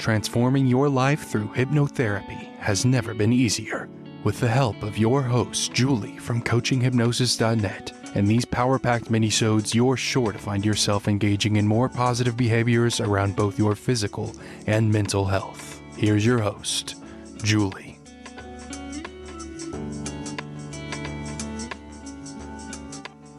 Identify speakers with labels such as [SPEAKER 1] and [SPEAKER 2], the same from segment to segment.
[SPEAKER 1] Transforming your life through hypnotherapy has never been easier. With the help of your host, Julie from coachinghypnosis.net, and these power-packed minisodes, you're sure to find yourself engaging in more positive behaviors around both your physical and mental health. Here's your host, Julie.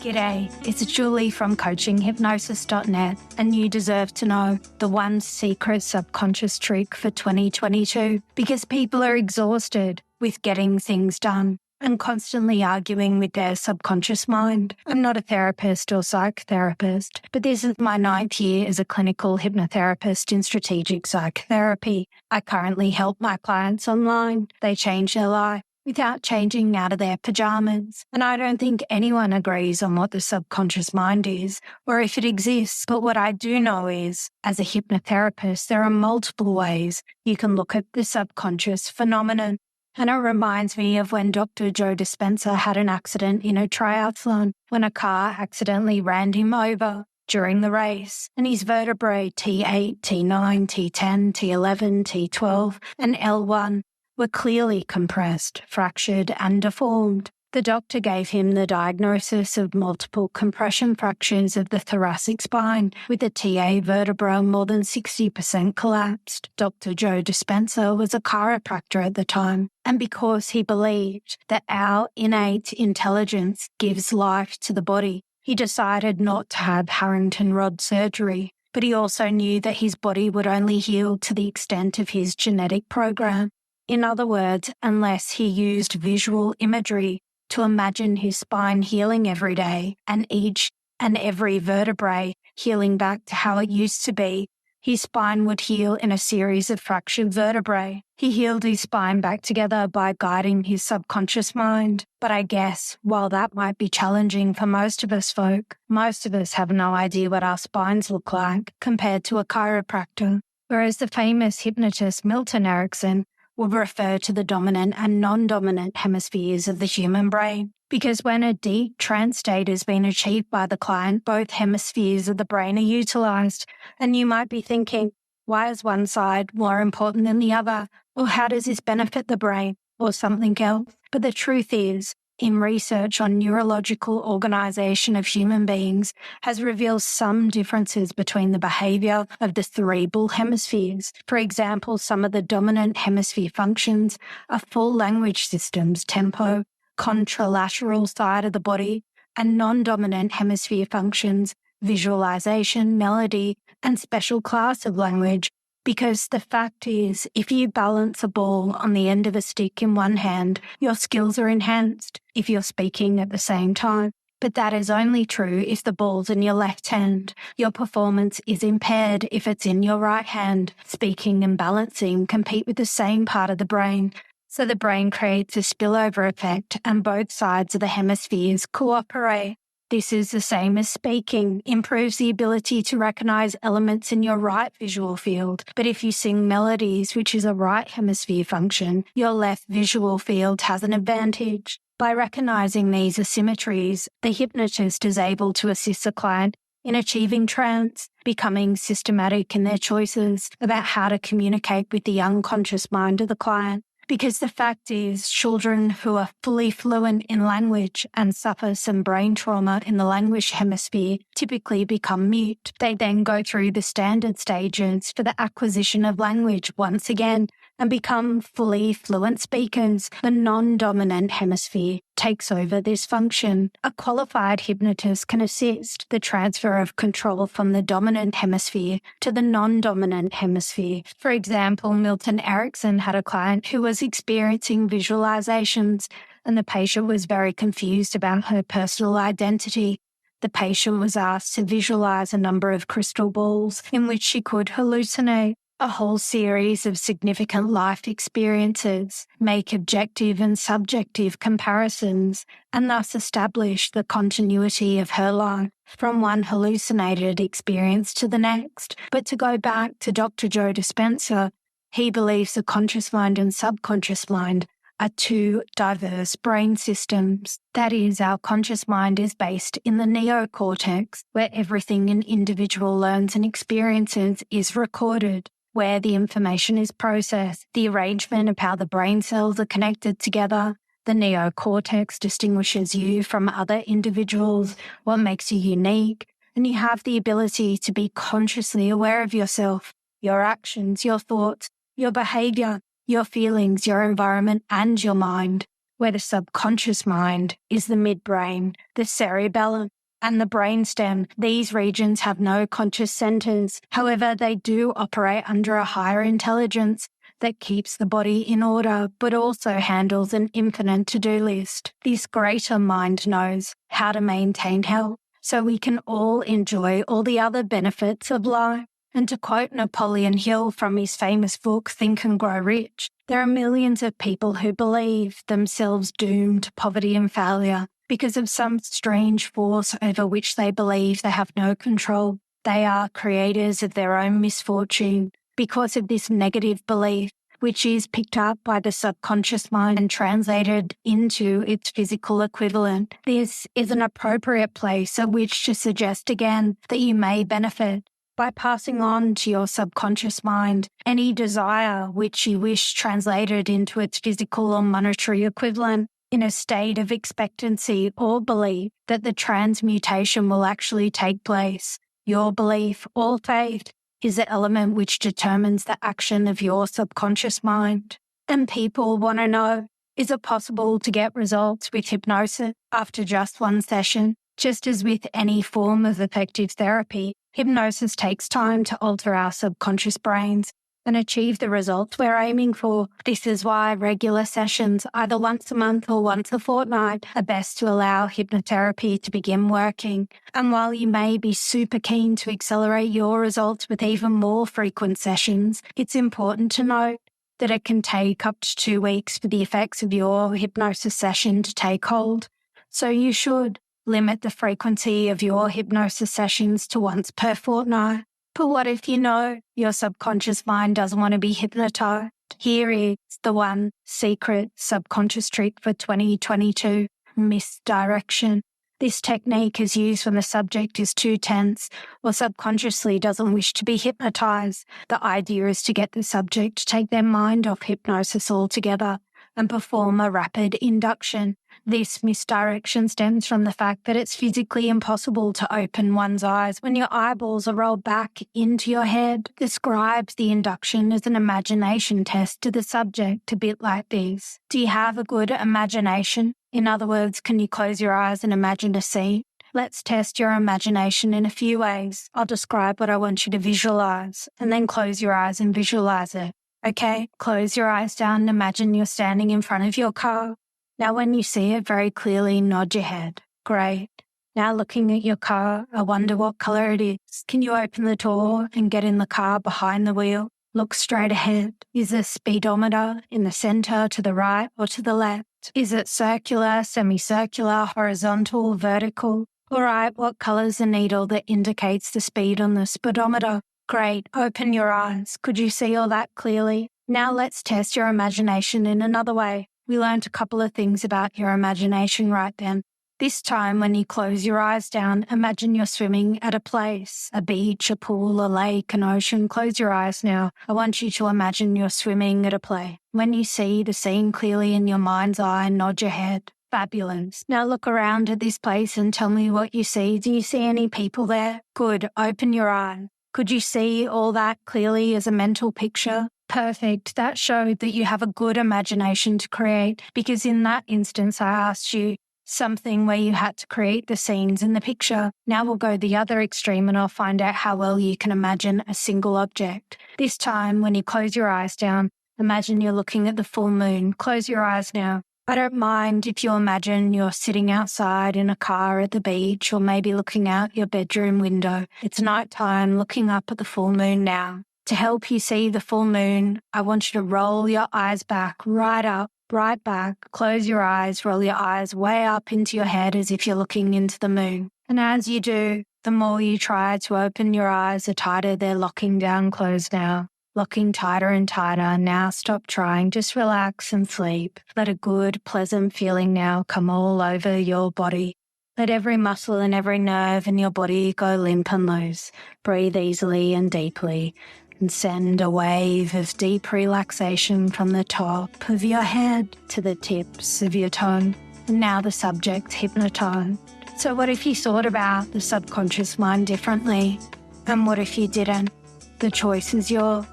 [SPEAKER 2] G'day, it's Julie from coachinghypnosis.net, and you deserve to know the one secret subconscious trick for 2022, because people are exhausted with getting things done and constantly arguing with their subconscious mind. I'm not a therapist or psychotherapist, but this is my 9th year as a clinical hypnotherapist in strategic psychotherapy. I currently help my clients online. They change their life without changing out of their pajamas. And I don't think anyone agrees on what the subconscious mind is or if it exists. But what I do know is, as a hypnotherapist, there are multiple ways you can look at the subconscious phenomenon. And it reminds me of when Dr. Joe Dispenza had an accident in a triathlon when a car accidentally ran him over during the race, and his vertebrae T8, T9, T10, T11, T12, and L1 were clearly compressed, fractured, and deformed. The doctor gave him the diagnosis of multiple compression fractures of the thoracic spine, with the TA vertebra more than 60% collapsed. Dr. Joe Dispenza was a chiropractor at the time, and because he believed that our innate intelligence gives life to the body, he decided not to have Harrington rod surgery. But he also knew that his body would only heal to the extent of his genetic program. In other words, unless he used visual imagery to imagine his spine healing every day and each and every vertebrae healing back to how it used to be, his spine would heal in a series of fractured vertebrae. He healed his spine back together by guiding his subconscious mind. But I guess, while that might be challenging for most of us folk, most of us have no idea what our spines look like compared to a chiropractor. Whereas the famous hypnotist Milton Erickson would refer to the dominant and non-dominant hemispheres of the human brain. Because when a deep trance state has been achieved by the client, both hemispheres of the brain are utilized. And you might be thinking, why is one side more important than the other? Or how does this benefit the brain? Or something else? But the truth is, in research on neurological organization of human beings has revealed some differences between the behavior of the cerebral hemispheres. For example, some of the dominant hemisphere functions are full language systems, tempo, contralateral side of the body, and non-dominant hemisphere functions, visualization, melody, and special class of language. Because the fact is, if you balance a ball on the end of a stick in one hand, your skills are enhanced if you're speaking at the same time. But that is only true if the ball's in your left hand. Your performance is impaired if it's in your right hand. Speaking and balancing compete with the same part of the brain. So the brain creates a spillover effect and both sides of the hemispheres cooperate. This is the same as speaking, improves the ability to recognize elements in your right visual field. But if you sing melodies, which is a right hemisphere function, your left visual field has an advantage. By recognizing these asymmetries, the hypnotist is able to assist the client in achieving trance, becoming systematic in their choices about how to communicate with the unconscious mind of the client. Because the fact is, children who are fully fluent in language and suffer some brain trauma in the language hemisphere typically become mute. They then go through the standard stages for the acquisition of language once again and become fully fluent speakers. The non-dominant hemisphere takes over this function. A qualified hypnotist can assist the transfer of control from the dominant hemisphere to the non-dominant hemisphere. For example, Milton Erickson had a client who was experiencing visualizations, and the patient was very confused about her personal identity. The patient was asked to visualize a number of crystal balls in which she could hallucinate a whole series of significant life experiences, make objective and subjective comparisons, and thus establish the continuity of her life from one hallucinated experience to the next. But to go back to Dr. Joe Dispenza, he believes the conscious mind and subconscious mind are two diverse brain systems. That is, our conscious mind is based in the neocortex, where everything an individual learns and experiences is recorded. where the information is processed, the arrangement of how the brain cells are connected together. The neocortex distinguishes you from other individuals, what makes you unique, and you have the ability to be consciously aware of yourself, your actions, your thoughts, your behavior, your feelings, your environment, and your mind, where the subconscious mind is the midbrain, the cerebellum, and the brainstem. These regions have no conscious centers. However, they do operate under a higher intelligence that keeps the body in order, but also handles an infinite to-do list. This greater mind knows how to maintain health, so we can all enjoy all the other benefits of life. And to quote Napoleon Hill from his famous book, Think and Grow Rich, there are millions of people who believe themselves doomed to poverty and failure because of some strange force over which they believe they have no control. They are creators of their own misfortune because of this negative belief, which is picked up by the subconscious mind and translated into its physical equivalent. This is an appropriate place at which to suggest again that you may benefit by passing on to your subconscious mind any desire which you wish translated into its physical or monetary equivalent in a state of expectancy or belief that the transmutation will actually take place. Your belief or faith is the element which determines the action of your subconscious mind. And people want to know, is it possible to get results with hypnosis after just one session? Just as with any form of effective therapy, hypnosis takes time to alter our subconscious brains and achieve the results we're aiming for. This is why regular sessions, either once a month or once a fortnight, are best to allow hypnotherapy to begin working. And while you may be super keen to accelerate your results with even more frequent sessions, it's important to note that it can take up to 2 weeks for the effects of your hypnosis session to take hold. So you should limit the frequency of your hypnosis sessions to once per fortnight. But what if you know your subconscious mind doesn't want to be hypnotized? Here is the one secret subconscious trick for 2022, misdirection. This technique is used when the subject is too tense or subconsciously doesn't wish to be hypnotized. The idea is to get the subject to take their mind off hypnosis altogether and perform a rapid induction. This misdirection stems from the fact that it's physically impossible to open one's eyes when your eyeballs are rolled back into your head. Describes the induction as an imagination test to the subject, a bit like this. Do you have a good imagination? In other words, can you close your eyes and imagine a scene? Let's test your imagination in a few ways. I'll describe what I want you to visualize, and then close your eyes and visualize it. Okay, close your eyes down and imagine you're standing in front of your car. Now when you see it very clearly, nod your head. Great. Now looking at your car, I wonder what color it is. Can you open the door and get in the car behind the wheel? Look straight ahead. Is the speedometer in the center, to the right, or to the left? Is it circular, semicircular, horizontal, vertical? All right, what color is the needle that indicates the speed on the speedometer? Great. Open your eyes. Could you see all that clearly? Now let's test your imagination in another way. We learned a couple of things about your imagination right then. This time, when you close your eyes down, imagine you're swimming at a place, a beach, a pool, a lake, an ocean. Close your eyes now. I want you to imagine you're swimming at a place. When you see the scene clearly in your mind's eye, nod your head. Fabulous. Now look around at this place and tell me what you see. Do you see any people there? Good. Open your eyes. Could you see all that clearly as a mental picture? Perfect. That showed that you have a good imagination to create, because in that instance, I asked you something where you had to create the scenes in the picture. Now we'll go the other extreme and I'll find out how well you can imagine a single object. This time, when you close your eyes down, imagine you're looking at the full moon. Close your eyes now. I don't mind if you imagine you're sitting outside in a car at the beach, or maybe looking out your bedroom window. It's nighttime, looking up at the full moon now. To help you see the full moon, I want you to roll your eyes back, right up, right back. Close your eyes, roll your eyes way up into your head as if you're looking into the moon. And as you do, the more you try to open your eyes, the tighter they're locking down. Close now. Locking tighter and tighter. Now stop trying. Just relax and sleep. Let a good, pleasant feeling now come all over your body. Let every muscle and every nerve in your body go limp and loose. Breathe easily and deeply. and send a wave of deep relaxation from the top of your head to the tips of your tongue. And now the subject's hypnotized. So what if you thought about the subconscious mind differently? And what if you didn't? The choice is yours.